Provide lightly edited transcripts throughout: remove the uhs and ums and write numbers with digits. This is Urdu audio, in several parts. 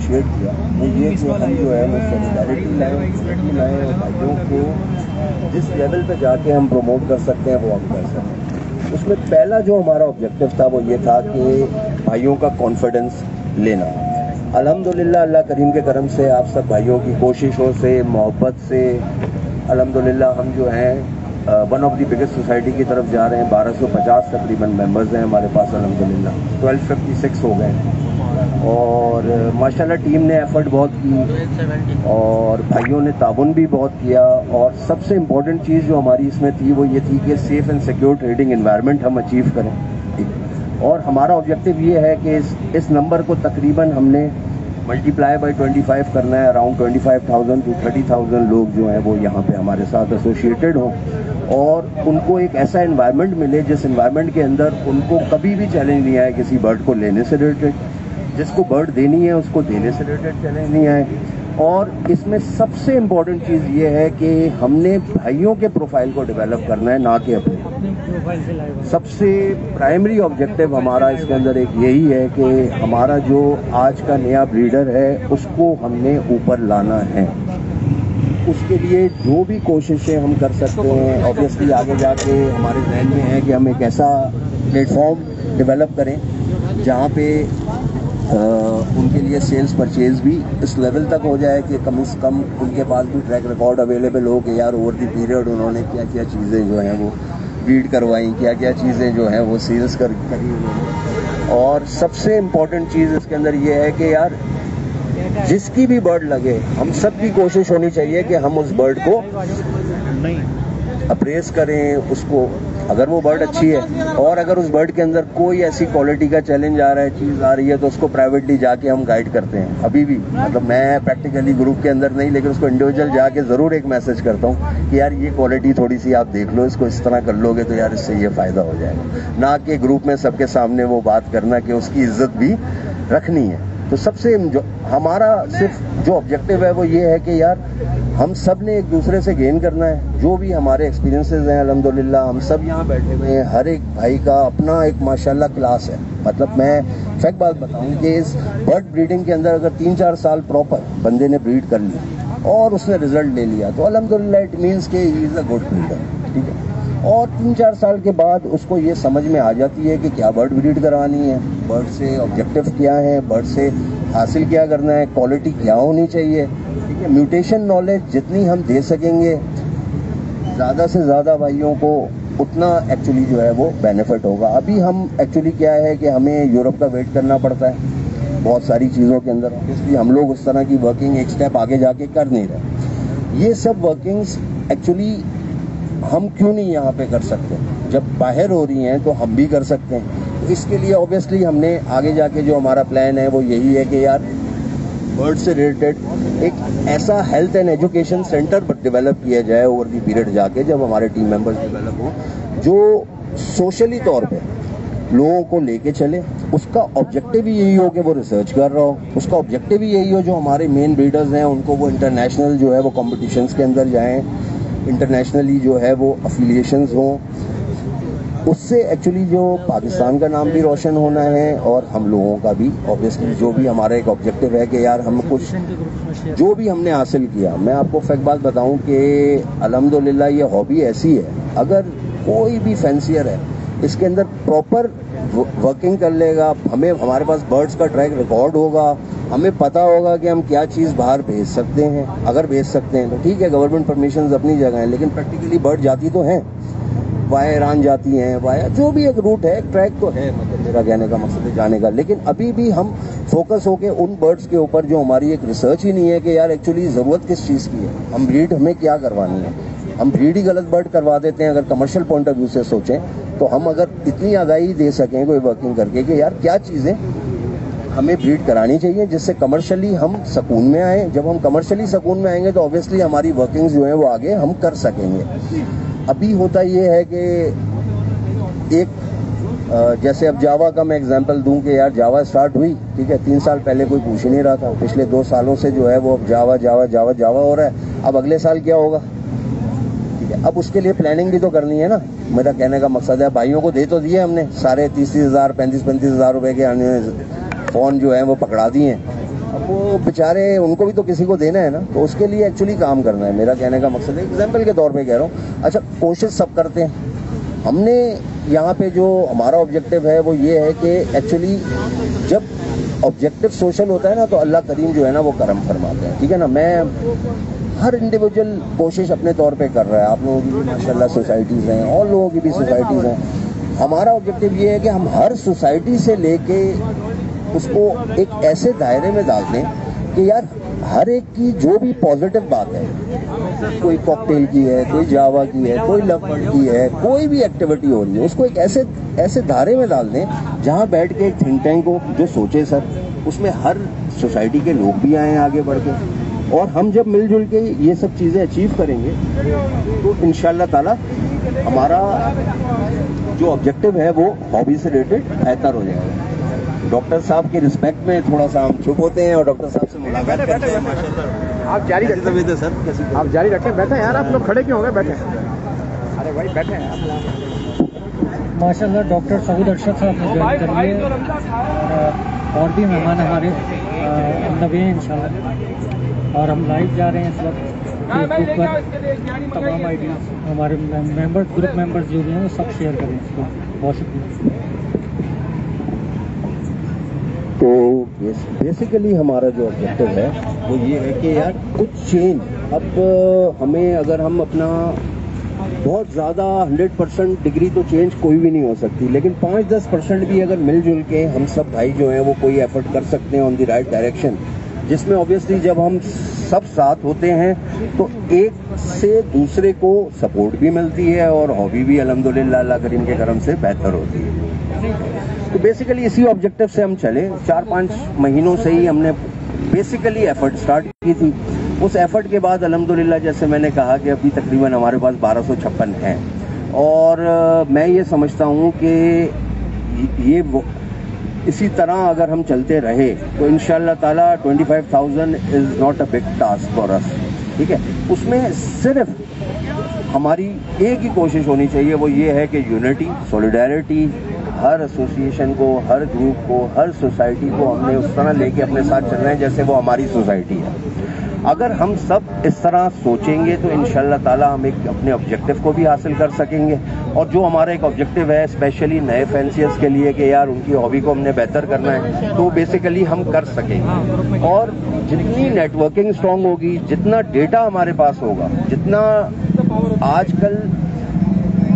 اپریشیٹ کیا وہ یہ کہ ہم جو ہے وہ سیلیڈیرٹی لائیں اور بھائیوں کو جس لیول پہ جا کے ہم پروموٹ کر سکتے ہیں وہ ہم کر سکتے ہیں. اس میں پہلا جو ہمارا آبجیکٹو تھا وہ یہ تھا کہ بھائیوں کا کانفیڈنس لینا. الحمدللہ اللہ کریم کے کرم سے آپ سب بھائیوں کی کوششوں سے محبت سے الحمدللہ ہم جو ہیں one of the biggest society کی طرف جا رہے ہیں. 1250 تقریباً ممبرز ہیں ہمارے پاس الحمدللہ. 1256 ہو گئے اور ماشاءاللہ ٹیم نے ایفرٹ بہت کی اور بھائیوں نے تعاون بھی بہت کیا. اور سب سے امپورٹنٹ چیز جو ہماری اس میں تھی وہ یہ تھی کہ safe and secure trading environment ہم اچیو کریں. اور ہمارا آبجیکٹو یہ ہے کہ اس نمبر کو تقریباً ہم نے ملٹیپلائی بائی 25 کرنا ہے. اراؤنڈ 25,000 to 30,000 لوگ جو ہیں وہ یہاں پہ ہمارے ساتھ ایسوسیٹڈ ہوں اور ان کو ایک ایسا انوائرمنٹ ملے جس انوائرمنٹ کے اندر ان کو کبھی بھی چیلنج نہیں آئے کسی برڈ کو لینے سے ریلیٹڈ. جس کو برڈ دینی ہے اس کو دینے سے ریلیٹڈ چیلنج نہیں آئے. اور اس میں سب سے امپورٹنٹ چیز یہ ہے کہ ہم نے بھائیوں کے پروفائل کو ڈیولپ کرنا ہے نہ کہ اپنے. سب سے پرائمری آبجیکٹو ہمارا اس کے اندر ایک یہی ہے کہ ہمارا جو آج کا نیا بریڈر ہے اس کو ہم نے اوپر لانا ہے. اس کے لیے جو بھی کوششیں ہم کر سکتے ہیں آبویسلی آگے جا کے ہمارے ذہن میں ہے کہ ہم ایک ایسا پلیٹ فارم ڈیولپ کریں جہاں پہ ان کے لیے سیلز پرچیز بھی اس لیول تک ہو جائے کہ کم از کم ان کے پاس بھی ٹریک ریکارڈ اویلیبل ہو کہ یار اوور دی پیریڈ انہوں نے کیا کیا چیزیں جو ہیں وہ بریڈ کروائیں, کیا کیا چیزیں جو ہیں وہ سیلز کری انہوں نے. اور سب سے امپورٹنٹ چیز اس کے اندر یہ ہے کہ یار جس کی بھی برڈ لگے ہم سب کی کوشش ہونی چاہیے کہ ہم اس برڈ کو اپریس کریں اس کو اگر وہ برڈ اچھی ہے. اور اگر اس برڈ کے اندر کوئی ایسی کوالٹی کا چیلنج آ رہا ہے چیز آ رہی ہے تو اس کو پرائیویٹلی جا کے ہم گائیڈ کرتے ہیں. ابھی بھی مطلب میں پریکٹیکلی گروپ کے اندر نہیں لیکن اس کو انڈیویجول جا کے ضرور ایک میسج کرتا ہوں کہ یار یہ کوالٹی تھوڑی سی آپ دیکھ لو, اس کو اس طرح کر لو گے تو یار اس سے یہ فائدہ ہو جائے گا. نہ کہ گروپ میں سب کے سامنے وہ بات کرنا کہ اس کی عزت بھی رکھنی ہے. تو سب سے جو ہمارا صرف جو آبجیکٹو ہے وہ یہ ہے کہ یار ہم سب نے ایک دوسرے سے گین کرنا ہے. جو بھی ہمارے ایکسپیرینسز ہیں الحمدللہ ہم سب یہاں بیٹھے ہوئے ہیں, ہر ایک بھائی کا اپنا ایک ماشاءاللہ کلاس ہے. مطلب میں فیکٹ بات بتاؤں کہ اس برڈ بریڈنگ کے اندر اگر 3-4 سال پراپر بندے نے بریڈ کر لی اور اس نے رزلٹ لے لیا تو الحمدللہ اٹ مینس کہ ہی از اے گڈ بریڈر. ٹھیک ہے. اور 3-4 سال کے بعد اس کو یہ سمجھ میں آ جاتی ہے کہ کیا برڈ بریڈ کروانی ہے, برڈ سے آبجیکٹو کیا ہے, برڈ سے حاصل کیا کرنا ہے, کوالٹی کیا ہونی چاہیے. ٹھیک ہے. میوٹیشن نالج جتنی ہم دے سکیں گے زیادہ سے زیادہ بھائیوں کو اتنا ایکچولی جو ہے وہ بینیفٹ ہوگا. ابھی ہم ایکچولی کیا ہے کہ ہمیں یورپ کا ویٹ کرنا پڑتا ہے بہت ساری چیزوں کے اندر, اس لیے ہم لوگ اس طرح کی ورکنگ ایک سٹیپ آگے جا کے کر نہیں رہے. یہ سب ورکنگز ایکچولی ہم کیوں نہیں یہاں پہ کر سکتے, جب باہر ہو رہی ہیں تو ہم بھی کر سکتے ہیں. اس کے لیے اوبیسلی ہم نے آگے جا کے جو ہمارا پلان ہے وہ یہی ہے کہ یار برڈ سے ریلیٹڈ ایک ایسا health and education centre develop کیا جائے اوور دی پیریڈ جا کے جب ہمارے ٹیم ممبرز ڈیولپ ہوں جو سوشلی طور پہ لوگوں کو لے کے چلے. اس کا آبجیکٹو بھی یہی ہو کہ وہ ریسرچ کر رہا ہو, اس کا آبجیکٹو بھی یہی ہو جو ہمارے مین بریڈرز ہیں ان کو وہ انٹرنیشنل جو ہے وہ کمپٹیشنز کے اندر جائیں, انٹرنیشنلی جو ہے وہ افیلیشنز ہوں. اس سے ایکچولی جو پاکستان کا نام بھی روشن ہونا ہے اور ہم لوگوں کا بھی اوبیسلی جو بھی ہمارا ایک آبجیکٹو ہے کہ یار ہم کچھ جو بھی ہم نے حاصل کیا. میں آپ کو فیکٹ بات بتاؤں کہ الحمدللہ یہ ہابی ایسی ہے اگر کوئی بھی فینسیئر ہے اس کے اندر پراپر ورکنگ کر لے گا, ہمیں ہمارے پاس برڈز کا ٹریک ریکارڈ ہوگا, ہمیں پتا ہوگا کہ ہم کیا چیز باہر بھیج سکتے ہیں. اگر بھیج سکتے ہیں تو ٹھیک ہے, گورنمنٹ پرمیشنز اپنی جگہ ہیں لیکن پریکٹیکلی برڈ جاتی تو ہیں, وائے ایران جاتی ہیں, وائے جو بھی ایک روٹ ہے ایک ٹریک تو ہے. مطلب میرا کہنے کا مقصد ہے جانے کا. لیکن ابھی بھی ہم فوکس ہو کے ان برڈز کے اوپر جو ہماری ایک ریسرچ ہی نہیں ہے کہ یار ایکچولی ضرورت کس چیز کی ہے, ہم بریڈ ہمیں کیا کروانی ہے. ہم بریڈ ہی غلط برڈ کروا دیتے ہیں. اگر کمرشل پوائنٹ آف ویو سے سوچیں تو ہم اگر اتنی آگاہی دے سکیں کوئی ورکنگ کر کے کہ یار کیا چیزیں ہمیں بریڈ کرانی چاہیے جس سے کمرشلی ہم سکون میں آئیں. جب ہم کمرشلی سکون میں آئیں گے تو اوبیسلی ہماری ورکنگز جو ہیں وہ آگے ہم کر سکیں گے. ابھی ہوتا یہ ہے کہ ایک جیسے اب جاوا کا میں اگزامپل دوں کہ یار جاوا اسٹارٹ ہوئی, ٹھیک ہے, 3 سال پہلے کوئی پوچھ ہی نہیں رہا تھا. پچھلے 2 سالوں سے جو ہے وہ اب جاوا جاوا جاوا جاوا ہو رہا ہے. اب اگلے سال کیا ہوگا, ٹھیک ہے. اب اس کے لیے پلاننگ بھی تو کرنی ہے نا. میرا کہنے کا مقصد ہے بھائیوں کو دے تو دیے ہم نے سارے 30,000 35,000 روپے کے فون جو ہیں وہ پکڑا دیے ہیں. اب وہ بیچارے ان کو بھی تو کسی کو دینا ہے نا, تو اس کے لیے ایکچولی کام کرنا ہے. میرا کہنے کا مقصد ہے, ایگزامپل کے طور پہ کہہ رہا ہوں. اچھا کوشش سب کرتے ہیں, ہم نے یہاں پہ جو ہمارا آبجیکٹو ہے وہ یہ ہے کہ ایکچولی جب آبجیکٹو سوشل ہوتا ہے نا تو اللہ کریم جو ہے نا وہ کرم فرماتے ہیں, ٹھیک ہے نا. میں ہر انڈیویجول کوشش اپنے طور پہ کر رہا ہے. آپ لوگوں کی بھی ماشاء اللہ سوسائٹیز ہیں, اور لوگوں کی بھی سوسائٹیز ہیں. ہمارا آبجیکٹو یہ ہے کہ ہم ہر سوسائٹی سے لے کے اس کو ایک ایسے دائرے میں ڈال دیں کہ یار ہر ایک کی جو بھی پازیٹیو بات ہے, کوئی کاکٹیل کی ہے, کوئی جاوا کی ہے, کوئی لو برڈ کی ہے, کوئی بھی ایکٹیویٹی ہو رہی ہے, اس کو ایک ایسے دھارے میں ڈال دیں جہاں بیٹھ کے ایک تھنک ٹینک ہو جو سوچے سر, اس میں ہر سوسائٹی کے لوگ بھی آئیں آگے بڑھ کے, اور ہم جب مل جل کے یہ سب چیزیں اچیو کریں گے تو انشاءاللہ تعالی ہمارا جو آبجیکٹو ہے وہ ہابی سے ریلیٹڈ بہتر ہو جائے گا. ڈاکٹر صاحب کی رسپیکٹ میں تھوڑا سا ہم چھپ ہوتے ہیں اور ڈاکٹر صاحب سے ملاقات کرتے ہیں. آپ جاری رکھیں سر, آپ جاری رکھیں. بیٹھے یار, آپ لوگ کھڑے کیوں ہو گئے؟ بیٹھے. ارے بھائی بیٹھے ہیں آپ. ماشاء اللہ ڈاکٹر سعود ارشد صاحب نے جوائن کر لیے, اور بھی مہمان ہمارے نوے ہیں انشاءاللہ, اور ہم لائیو جا رہے ہیں اس وقت فیس بک پر. تمام آئی ڈیز ہمارے گروپ ممبرز جو بھی ہیں وہ سب شیئر کریں اس کو. بہت شکریہ. تو بیسیکلی ہمارا جو آبجیکٹو ہے وہ یہ ہے کہ یار کچھ چینج, اب ہمیں اگر ہم اپنا بہت زیادہ 100% ڈگری تو چینج کوئی بھی نہیں ہو سکتی, لیکن 5-10% بھی اگر مل جل کے ہم سب بھائی جو ہیں وہ کوئی ایفرٹ کر سکتے ہیں آن دی رائٹ ڈائریکشن, جس میں اوبیسلی جب ہم سب ساتھ ہوتے ہیں تو ایک سے دوسرے کو سپورٹ بھی ملتی ہے اور ہابی بھی الحمدللہ اللہ کریم کے کرم سے بہتر ہوتی ہے. تو بیسیکلی اسی آبجیکٹو سے ہم چلے. 4-5 مہینوں سے ہی ہم نے بیسیکلی ایفرٹ سٹارٹ کی تھی. اس ایفرٹ کے بعد الحمدللہ جیسے میں نے کہا کہ ابھی تقریباً ہمارے پاس 1256 ہیں, اور میں یہ سمجھتا ہوں کہ یہ اسی طرح اگر ہم چلتے رہے تو انشاءاللہ تعالی 25,000 is not a big task for us, ٹھیک ہے. اس میں صرف ہماری ایک ہی کوشش ہونی چاہیے, وہ یہ ہے کہ یونٹی, سولیڈیرٹی, ہر ایسوسیشن کو, ہر گروپ کو, ہر سوسائٹی کو ہم نے اس طرح لے کے اپنے ساتھ چلنا ہے جیسے وہ ہماری سوسائٹی ہے. اگر ہم سب اس طرح سوچیں گے تو انشاءاللہ تعالی ہم ایک اپنے آبجیکٹو کو بھی حاصل کر سکیں گے, اور جو ہمارا ایک آبجیکٹو ہے اسپیشلی نئے فینسیئرس کے لیے کہ یار ان کی ہابی کو ہم نے بہتر کرنا ہے, تو بیسیکلی ہم کر سکیں گے. اور جتنی نیٹ ورکنگ اسٹرانگ ہوگی, جتنا ڈیٹا ہمارے پاس ہوگا, جتنا آج کل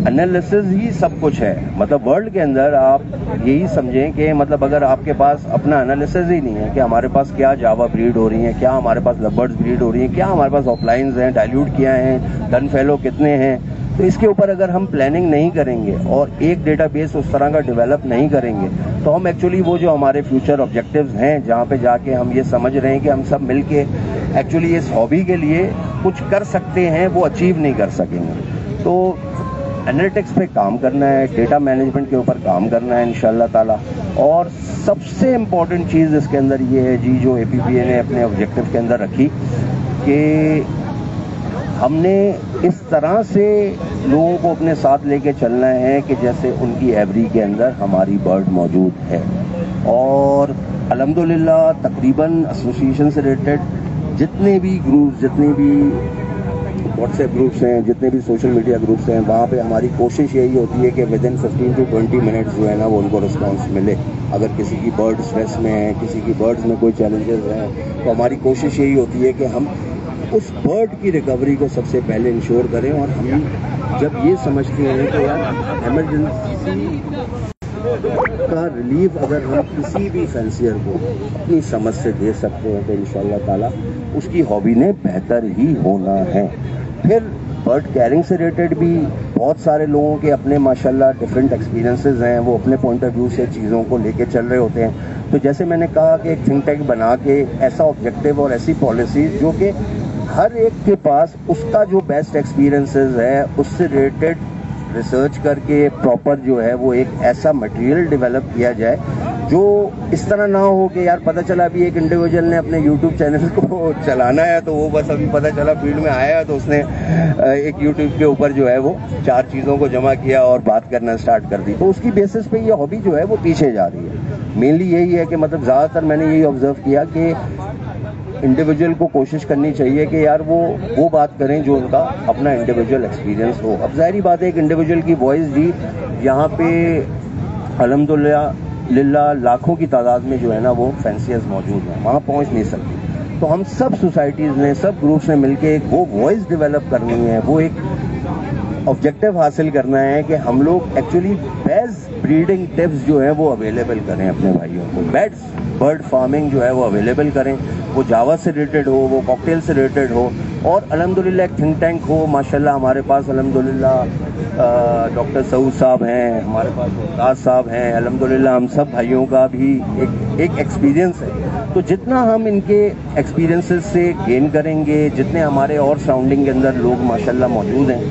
انالیسز ہی سب کچھ ہے, مطلب ورلڈ کے اندر آپ یہی سمجھیں کہ مطلب اگر آپ کے پاس اپنا انالیسز ہی نہیں ہے کہ ہمارے پاس کیا جاوا بریڈ ہو رہی ہیں, کیا ہمارے پاس لبرڈز بریڈ ہو رہی ہیں, کیا ہمارے پاس آف لائنز ہیں, ڈائلیوٹ کیا ہیں, ڈن فیلو کتنے ہیں, تو اس کے اوپر اگر ہم پلاننگ نہیں کریں گے اور ایک ڈیٹا بیس اس طرح کا ڈیولپ نہیں کریں گے تو ہم ایکچولی وہ جو ہمارے فیوچر آبجیکٹیوز ہیں جہاں پہ جا کے ہم یہ سمجھ رہے ہیں کہ ہم سب مل کے ایکچولی اس ہابی کے لیے کچھ کر سکتے ہیں, وہ اچیو نہیں کر سکیں گے. تو انالیٹکس پہ کام کرنا ہے, ڈیٹا مینجمنٹ کے اوپر کام کرنا ہے انشاءاللہ تعالی. اور سب سے امپورٹنٹ چیز اس کے اندر یہ ہے جی, جو APPA نے اپنے آبجیکٹیو کے اندر رکھی کہ ہم نے اس طرح سے لوگوں کو اپنے ساتھ لے کے چلنا ہے کہ جیسے ان کی ایوری کے اندر ہماری برڈ موجود ہے. اور الحمدللہ تقریباً ایسوسیشن سے ریلیٹڈ جتنے بھی گروپس, جتنے بھی واٹس ایپ گروپس ہیں, جتنے بھی سوشل میڈیا گروپس ہیں, وہاں پہ ہماری کوشش یہی ہوتی ہے کہ ودن 15 to 20 منٹس جو ہے نا وہ ان کو رسپانس ملے. اگر کسی کی برڈ اسٹریس میں ہے, کسی کی برڈز میں کوئی چیلنجز ہیں, تو ہماری کوشش یہی ہوتی ہے کہ ہم اس برڈ کی ریکوری کو سب سے پہلے انشور کریں. اور ہم جب یہ سمجھتے ہیں کہ یار ایمرجنسی کا ریلیف اگر ہم کسی بھی فینسیئر کو اپنی سمجھ سے دے سکتے ہیں تو انشاءاللہ تعالی اس کی ہابی نے بہتر ہی ہونا ہے. پھر برڈ کیئرنگ سے ریلیٹڈ بھی بہت سارے لوگوں کے اپنے ماشاءاللہ ڈفرینٹ ایکسپیرینسز ہیں, وہ اپنے پوائنٹ آف ویو سے چیزوں کو لے کے چل رہے ہوتے ہیں. تو جیسے میں نے کہا کہ ایک تھنک ٹینک بنا کے ایسا آبجیکٹیو اور ایسی پالیسی جو کہ ہر ایک کے پاس اس کا جو بیسٹ ایکسپیرینسز ہے اس سے ریلیٹڈ ریسرچ کر کے پراپر جو ہے وہ ایک ایسا مٹیریل ڈیولپ کیا جائے جو اس طرح نہ ہو کہ یار پتہ چلا ابھی ایک انڈیویجول نے اپنے یوٹیوب چینل کو چلانا ہے تو وہ بس ابھی پتہ چلا فیلڈ میں آیا تو اس نے ایک یوٹیوب کے اوپر جو ہے وہ 4 چیزوں کو جمع کیا اور بات کرنا اسٹارٹ کر دی. تو اس کی بیسس پہ یہ ہابی جو ہے وہ پیچھے جا رہی ہے. مینلی یہی ہے کہ مطلب زیادہ تر میں نے یہی آبزرو کیا کہ انڈیویجول کو کوشش کرنی چاہیے کہ یار وہ بات کریں جو ان کا اپنا انڈیویجول ایکسپیرینس ہو. اب ظاہری بات ہے ایک انڈیویجول کی وائس جی یہاں پہ الحمدللہ لاکھوں کی تعداد میں جو ہے نا وہ فینسیئرز موجود ہیں, وہاں پہنچ نہیں سکتی. تو ہم سب سوسائٹیز نے, سب گروپس نے مل کے ایک وہ وائس ڈیولپ کرنی ہے, وہ ایک آبجیکٹو حاصل کرنا ہے کہ ہم لوگ ایکچولی بیسٹ بریڈنگ ٹپس جو ہیں وہ اویلیبل کریں اپنے بھائیوں کو. بیسٹ برڈ فارمنگ جو ہے وہ اویلیبل کریں, وہ جاوا سے ریلیٹڈ ہو, وہ کاکٹیل سے ریلیٹڈ ہو, اور الحمدللہ ایک تھنک ٹینک ہو. ماشاءاللہ ہمارے پاس الحمدللہ ڈاکٹر سعود صاحب ہیں, ہمارے پاس ممتاز صاحب ہیں, الحمدللہ ہم سب بھائیوں کا بھی ایک ایکسپیرینس ہے. تو جتنا ہم ان کے ایکسپیرینسز سے گین کریں گے, جتنے ہمارے اور سراؤنڈنگ کے اندر لوگ ماشاءاللہ موجود ہیں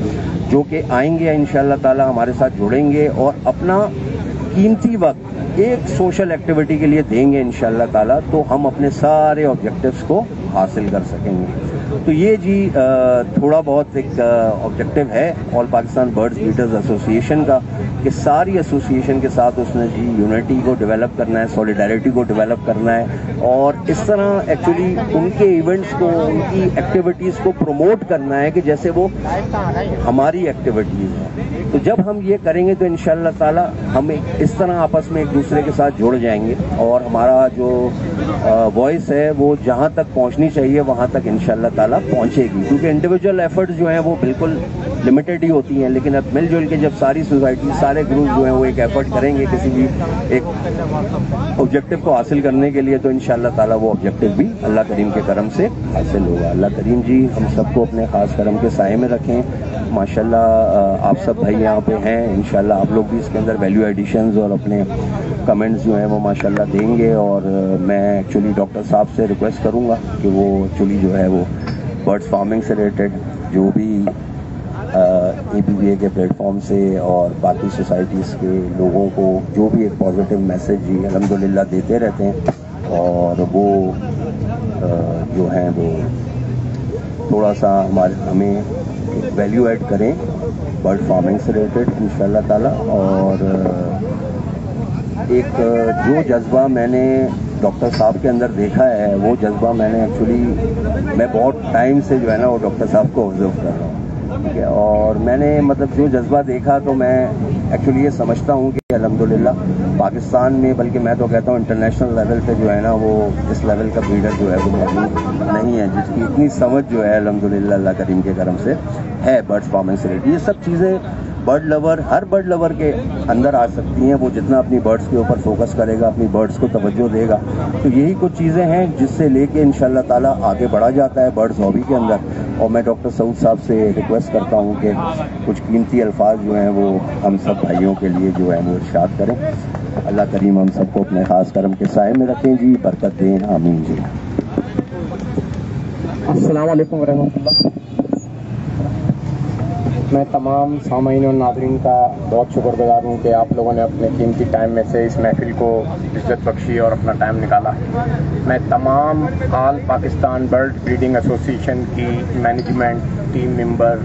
جو کہ آئیں گے انشاءاللہ تعالی ہمارے ساتھ جڑیں گے اور اپنا قیمتی وقت ایک سوشل ایکٹیویٹی کے لیے دیں گے انشاءاللہ تعالی, تو ہم اپنے سارے آبجیکٹیوز کو حاصل کر سکیں گے. تو یہ جی تھوڑا بہت ایک آبجیکٹیو ہے آل پاکستان برڈز بریڈرز ایسوسیشن کا, کہ ساری ایسوسیشن کے ساتھ اس نے جی یونٹی کو ڈیولپ کرنا ہے, سولیڈیرٹی کو ڈیولپ کرنا ہے, اور اس طرح ایکچولی ان کے ایونٹس کو, ان کی ایکٹیویٹیز کو پروموٹ کرنا ہے کہ جیسے وہ ہماری ایکٹیویٹیز ہیں. تو جب ہم یہ کریں گے تو انشاءاللہ تعالی ہم اس طرح آپس میں ایک دوسرے کے ساتھ جڑ جائیں گے, اور ہمارا جو وائس ہے وہ جہاں تک پہنچنی چاہیے وہاں تک انشاءاللہ تعالی پہنچے گی. کیونکہ انڈیویجول ایفرٹس جو ہیں وہ بالکل لمیٹڈ ہی ہوتی ہیں, لیکن اب مل جل کے جب ساری سوسائٹی, سارے گروپ جو ہیں وہ ایک ایفرٹ کریں گے کسی بھی ایک آبجیکٹیو کو حاصل کرنے کے لیے, تو انشاءاللہ تعالی وہ آبجیکٹیو بھی اللہ کریم کے کرم سے حاصل ہوگا. اللہ کریم جی ہم سب کو اپنے خاص کرم کے سائے میں رکھیں. ماشاءاللہ آپ سب بھائی یہاں پہ ہیں, انشاءاللہ آپ لوگ بھی اس کے اندر ویلیو ایڈیشنز اور اپنے کمنٹس جو ہیں وہ ماشاءاللہ دیں گے. اور میں ایکچولی ڈاکٹر صاحب سے ریکویسٹ کروں گا کہ وہ ایکچولی جو ہے وہ برڈ فارمنگ سے ریلیٹڈ جو بھی APBA کے پلیٹ فارم سے اور باقی سوسائٹیز کے لوگوں کو جو بھی ایک پازیٹیو میسج جی الحمدللہ دیتے رہتے ہیں, اور وہ جو ہیں وہ تھوڑا سا ہمیں ویلیو ایڈ کریں برڈ فارمنگ سے ریلیٹڈ انشاءاللہ تعالی. اور ایک جو جذبہ میں نے ڈاکٹر صاحب کے اندر دیکھا ہے, وہ جذبہ میں نے ایکچولی میں بہت ٹائم سے جو ہے نا وہ ڈاکٹر صاحب کو آبزرو کر رہا ہوں, ٹھیک ہے. اور میں نے مطلب جو جذبہ دیکھا تو میں ایکچولی یہ سمجھتا ہوں کہ الحمدللہ پاکستان میں, بلکہ میں تو کہتا ہوں انٹرنیشنل لیول پہ جو ہے نا وہ اس لیول کا بریڈر جو ہے وہ موجود نہیں ہے جس کی اتنی سمجھ جو ہے الحمدللہ اللہ کریم کے کرم سے ہے برڈ فارمنگ سے ریلیٹڈ. یہ سب چیزیں برڈ لور, ہر برڈ لور کے اندر آ سکتی ہیں. وہ جتنا اپنی برڈس کے اوپر فوکس کرے گا, اپنی برڈس کو توجہ دے گا, تو یہی کچھ چیزیں ہیں جس سے لے کے انشاءاللہ تعالیٰ آگے بڑھا جاتا ہے برڈز ہابی کے اندر. اور میں ڈاکٹر سعود صاحب سے ریکویسٹ کرتا ہوں کہ کچھ قیمتی الفاظ جو ہیں وہ ہم سب بھائیوں کے لیے جو ہے وہ ارشاد کریں. اللہ کریم ہم سب کو اپنے خاص کرم کے سائے میں رکھیں جی, برکت دیں, آمین جی. السلام علیکم ورحمۃ اللہ. میں تمام سامعین اور ناظرین کا بہت شکر گزار ہوں کہ آپ لوگوں نے اپنے قیمتی ٹائم میں سے اس محفل کو عزت بخشی اور اپنا ٹائم نکالا. میں تمام آل پاکستان برڈ بریڈنگ ایسوسیشن کی مینجمنٹ, ٹیم ممبر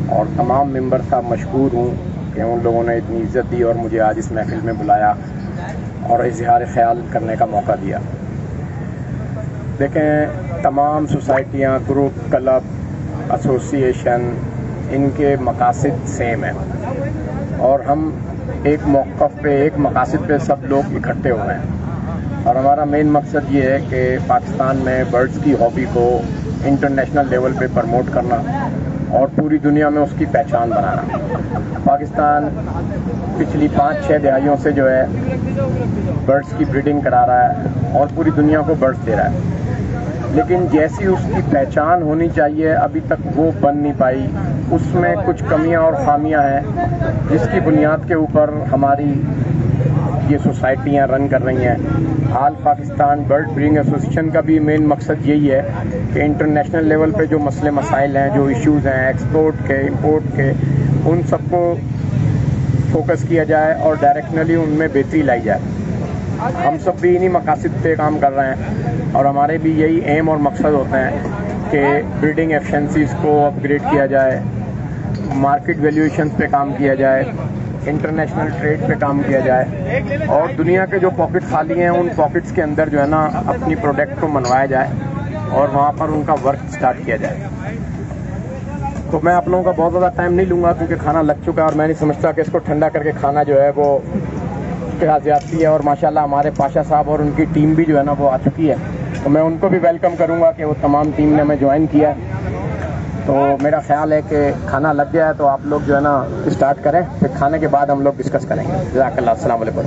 اور تمام ممبر کا مشکور ہوں کہ ان لوگوں نے اتنی عزت دی اور مجھے آج اس محفل میں بلایا اور اظہار خیال کرنے کا موقع دیا. دیکھیں, تمام سوسائٹیاں, گروپ, کلب, ایسوسیشن, ان کے مقاصد سیم ہیں, اور ہم ایک موقف پہ, ایک مقاصد پہ سب لوگ اکٹھے ہوئے ہیں. اور ہمارا مین مقصد یہ ہے کہ پاکستان میں برڈز کی ہابی کو انٹرنیشنل لیول پہ پروموٹ کرنا اور پوری دنیا میں اس کی پہچان بنانا. پاکستان پچھلی 5-6 دہائیوں سے جو ہے برڈز کی بریڈنگ کرا رہا ہے اور پوری دنیا کو برڈز دے رہا ہے, لیکن جیسی اس کی پہچان ہونی چاہیے ابھی تک وہ بن نہیں پائی. اس میں کچھ کمیاں اور خامیاں ہیں جس کی بنیاد کے اوپر ہماری یہ سوسائٹیاں رن کر رہی ہیں. آل پاکستان برڈ بریڈنگ ایسوسیشن کا بھی مین مقصد یہی ہے کہ انٹرنیشنل لیول پہ جو مسئلے مسائل ہیں, جو ایشوز ہیں ایکسپورٹ کے, امپورٹ کے, ان سب کو فوکس کیا جائے اور ڈائریکشنلی ان میں بہتری لائی جائے. ہم سب بھی انہی مقاصد پہ کام کر رہے ہیں اور ہمارے بھی یہی ایم اور مقصد ہوتے ہیں کہ بریڈنگ ایفیشنسیز کو اپ گریڈ کیا جائے, مارکیٹ ویلیویشنز پہ کام کیا جائے, انٹرنیشنل ٹریڈ پہ کام کیا جائے, اور دنیا کے جو پاکٹ خالی ہیں ان پاکٹس کے اندر جو ہے نا اپنی پروڈکٹ کو منوایا جائے. اور وہاں پر ان کا ورک سٹارٹ کیا جائے. تو میں آپ لوگوں کا بہت زیادہ ٹائم نہیں لوں گا کیونکہ کھانا لگ چکا ہے اور میں نہیں سمجھتا کہ اس کو ٹھنڈا کر کے کھانا جو ہے وہ کیا زیادتی ہے. اور ماشاءاللہ ہمارے پاشا صاحب اور ان کی ٹیم بھی جو ہے نا وہ آ چکی ہے, تو میں ان کو بھی ویلکم کروں گا کہ وہ تمام ٹیم نے ہمیں جوائن کیا ہے. تو میرا خیال ہے کہ کھانا لگ گیا ہے تو آپ لوگ جو ہے نا اسٹارٹ کریں, پھر کھانے کے بعد ہم لوگ ڈسکس کریں گے. جزاک اللہ. السلام علیکم.